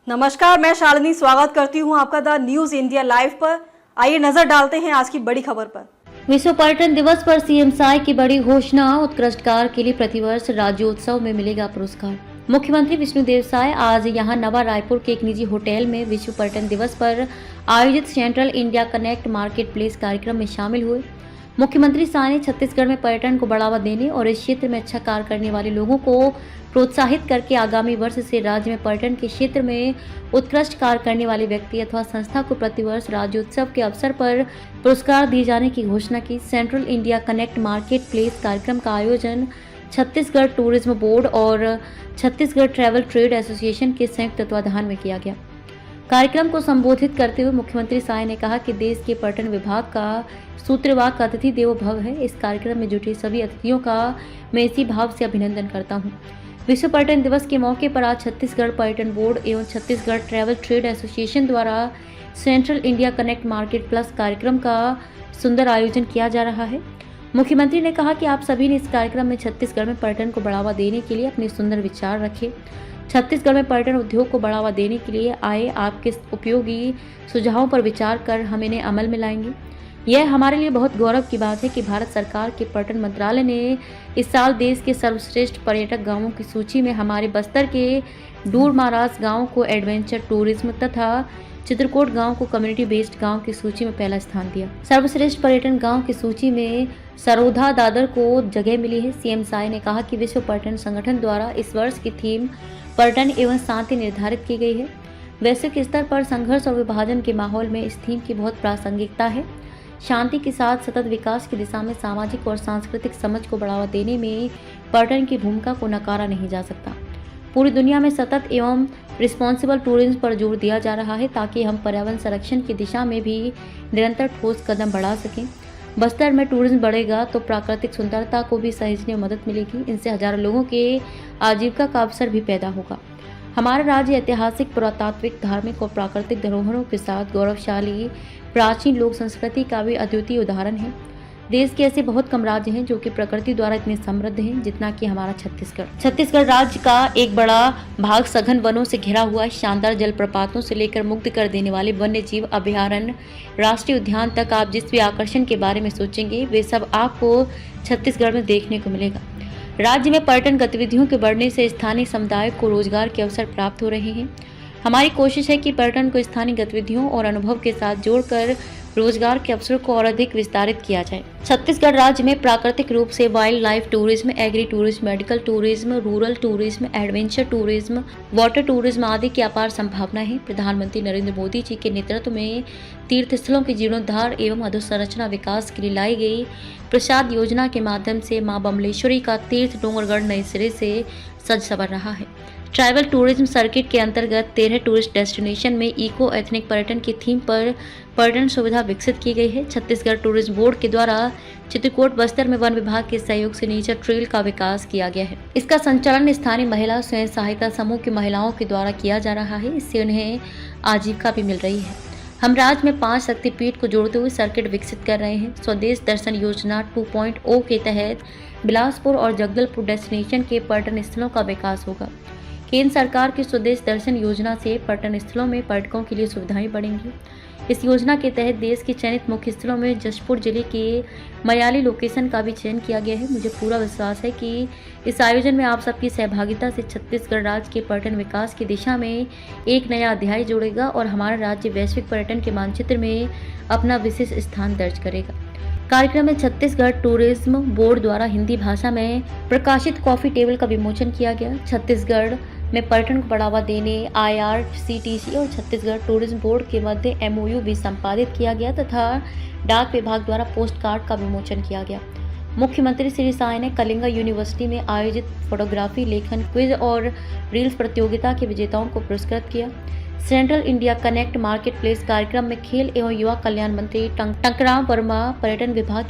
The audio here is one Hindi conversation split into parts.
नमस्कार, मैं शालिनी स्वागत करती हूं आपका द न्यूज इंडिया लाइव पर। आइए नजर डालते हैं आज की बड़ी खबर पर। विश्व पर्यटन दिवस पर सीएम साई की बड़ी घोषणा। उत्कृष्ट कार्य के लिए प्रतिवर्ष राज्योत्सव में मिलेगा पुरस्कार। मुख्यमंत्री विष्णुदेव साय आज यहां नवा रायपुर के एक निजी होटल में विश्व पर्यटन दिवस पर आयोजित central India connect market place कार्यक्रम में शामिल हुए। मुख्यमंत्री साय ने छत्तीसगढ़ में पर्यटन को बढ़ावा देने और इस क्षेत्र में अच्छा कार्य करने वाले लोगों को प्रोत्साहित करके आगामी वर्ष से राज्य में पर्यटन के क्षेत्र में उत्कृष्ट कार्य करने वाले व्यक्ति अथवा संस्था को प्रतिवर्ष राज्योत्सव के अवसर पर पुरस्कार दिए जाने की घोषणा की। Central India connect market place कार्यक्रम का आयोजन छत्तीसगढ़ टूरिज्म बोर्ड और छत्तीसगढ़ ट्रैवल ट्रेड एसोसिएशन के संयुक्त तत्वाधान में किया गया। कार्यक्रम को संबोधित करते हुए मुख्यमंत्री साय ने कहा कि देश के पर्यटन विभाग का सूत्रवाक अतिथि देवो भव है। इस कार्यक्रम में जुटे सभी अतिथियों का मैं इसी भाव से अभिनंदन करता हूं। विश्व पर्यटन दिवस के मौके पर आज छत्तीसगढ़ पर्यटन बोर्ड एवं छत्तीसगढ़ ट्रैवल ट्रेड एसोसिएशन द्वारा central India connect market plus कार्यक्रम का सुंदर आयोजन किया जा रहा है। मुख्यमंत्री ने कहा कि आप सभी ने इस कार्यक्रम में छत्तीसगढ़ में पर्यटन को बढ़ावा देने के लिए अपने सुंदर विचार रखे। छत्तीसगढ़ में पर्यटन उद्योग को बढ़ावा देने के लिए आए आपके उपयोगी सुझावों पर विचार कर हम इन्हें अमल में लाएंगे। यह हमारे लिए बहुत गौरव की बात है कि भारत सरकार के पर्यटन मंत्रालय ने इस साल देश के सर्वश्रेष्ठ पर्यटक गांवों की सूची में हमारे बस्तर के दूर महाराज गांव को एडवेंचर टूरिज्म तथा चित्रकोट गांव को कम्युनिटी बेस्ड गांव की सूची में पहला स्थान दिया। सर्वश्रेष्ठ पर्यटन गांव की सूची में सरोधा दादर को जगह मिली है। सीएम साय ने कहा कि विश्व पर्यटन संगठन द्वारा इस वर्ष की थीम पर्यटन एवं शांति निर्धारित की गई है। वैश्विक स्तर पर संघर्ष और विभाजन के माहौल में इस थीम की बहुत प्रासंगिकता है। शांति के साथ सतत विकास की दिशा में सामाजिक और सांस्कृतिक समझ को बढ़ावा देने में पर्यटन की भूमिका को नकारा नहीं जा सकता। पूरी दुनिया में सतत एवं रिस्पॉन्सिबल टूरिज्म पर जोर दिया जा रहा है ताकि हम पर्यावरण संरक्षण की दिशा में भी निरंतर ठोस कदम बढ़ा सकें। बस्तर में टूरिज्म बढ़ेगा तो प्राकृतिक सुंदरता को भी सहेजने में मदद मिलेगी। इनसे हजारों लोगों के आजीविका का अवसर भी पैदा होगा। हमारा राज्य ऐतिहासिक, पुरातात्विक, धार्मिक और प्राकृतिक धरोहरों के साथ गौरवशाली प्राचीन लोक संस्कृति का भी अद्वितीय उदाहरण है। देश के ऐसे बहुत कम राज्य हैं जो कि प्रकृति द्वारा इतने समृद्ध हैं जितना कि हमारा छत्तीसगढ़ राज्य का एक बड़ा भाग सघन वनों से घिरा हुआ है। शानदार जलप्रपातों से लेकर मुग्ध कर देने वाले वन्य जीव अभयारण्य, राष्ट्रीय उद्यान तक आप जिस भी आकर्षण के बारे में सोचेंगे वे सब आपको छत्तीसगढ़ में देखने को मिलेगा। राज्य में पर्यटन गतिविधियों के बढ़ने से स्थानीय समुदाय को रोजगार के अवसर प्राप्त हो रहे हैं। हमारी कोशिश है कि पर्यटन को स्थानीय गतिविधियों और अनुभव के साथ जोड़कर रोजगार के अवसरों को और अधिक विस्तारित किया जाए। छत्तीसगढ़ राज्य में प्राकृतिक रूप से wildlife tourism, agri tourism, medical tourism, rural tourism, adventure tourism, water tourism आदि की अपार संभावना है। प्रधानमंत्री नरेंद्र मोदी जी के नेतृत्व में तीर्थ स्थलों के जीर्णोद्धार एवं अधोसंरचना विकास के लिए लाई गई प्रसाद योजना के माध्यम से मां बमलेश्वरी का तीर्थ डोंगरगढ़ नए सिरे से सज संवर रहा है। ट्रैवल टूरिज्म सर्किट के अंतर्गत 13 टूरिस्ट डेस्टिनेशन में इको एथनिक पर्यटन की थीम पर पर्यटन सुविधा विकसित की गई है। छत्तीसगढ़ टूरिज्म बोर्ड के द्वारा चित्रकोट बस्तर में वन विभाग के सहयोग से नेचर ट्रेल का विकास किया गया है। इसका संचालन स्थानीय महिला स्वयं सहायता समूह की महिलाओं के द्वारा किया जा रहा है। इससे उन्हें आजीविका भी मिल रही है। हम राज्य में 5 शक्तिपीठ को जोड़ते हुए सर्किट विकसित कर रहे हैं। स्वदेश दर्शन योजना 2.0 के तहत बिलासपुर और जगदलपुर डेस्टिनेशन के पर्यटन स्थलों का विकास होगा। केंद्र सरकार की स्वदेश दर्शन योजना से पर्यटन स्थलों में पर्यटकों के लिए सुविधाएं बढ़ेंगी। इस योजना के तहत देश के चयनित मुख्य स्थलों में जशपुर जिले के मयाली लोकेशन का भी चयन किया गया है। मुझे पूरा विश्वास है कि इस आयोजन में आप सबकी सहभागिता से छत्तीसगढ़ राज्य के पर्यटन विकास की दिशा में एक नया अध्याय जोड़ेगा और हमारा राज्य वैश्विक पर्यटन के मानचित्र में अपना विशेष स्थान दर्ज करेगा। कार्यक्रम में छत्तीसगढ़ टूरिज्म बोर्ड द्वारा हिंदी भाषा में प्रकाशित कॉफी टेबल का विमोचन किया गया। छत्तीसगढ़ में पर्यटन को बढ़ावा देने IRCTC और छत्तीसगढ़ टूरिज्म बोर्ड के मध्य MOU भी संपादित किया गया तथा डाक विभाग द्वारा पोस्ट कार्ड का विमोचन किया गया। मुख्यमंत्री श्री साय ने कलिंगा यूनिवर्सिटी में आयोजित फोटोग्राफी, लेखन, क्विज और रील्स प्रतियोगिता के विजेताओं को पुरस्कृत किया। Central India connect market place कार्यक्रम में खेल एवं युवा कल्याण मंत्री टंकराम वर्मा, पर्यटन विभाग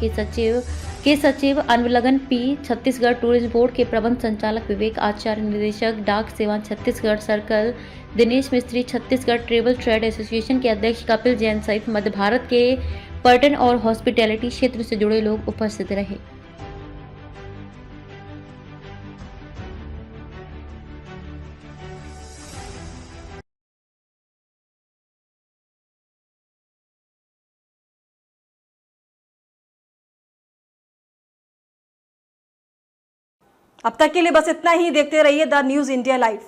के सचिव अनवलगन P, छत्तीसगढ़ टूरिज्म बोर्ड के प्रबंध संचालक विवेक आचार्य, निदेशक डाक सेवा छत्तीसगढ़ सर्कल दिनेश मिस्त्री, छत्तीसगढ़ ट्रैवल ट्रेड एसोसिएशन के अध्यक्ष कपिल जैन सहित मध्य भारत के पर्यटन और हॉस्पिटैलिटी क्षेत्र से जुड़े लोग उपस्थित रहे। अब तक के लिए बस इतना ही। देखते रहिए द न्यूज़ इंडिया लाइव।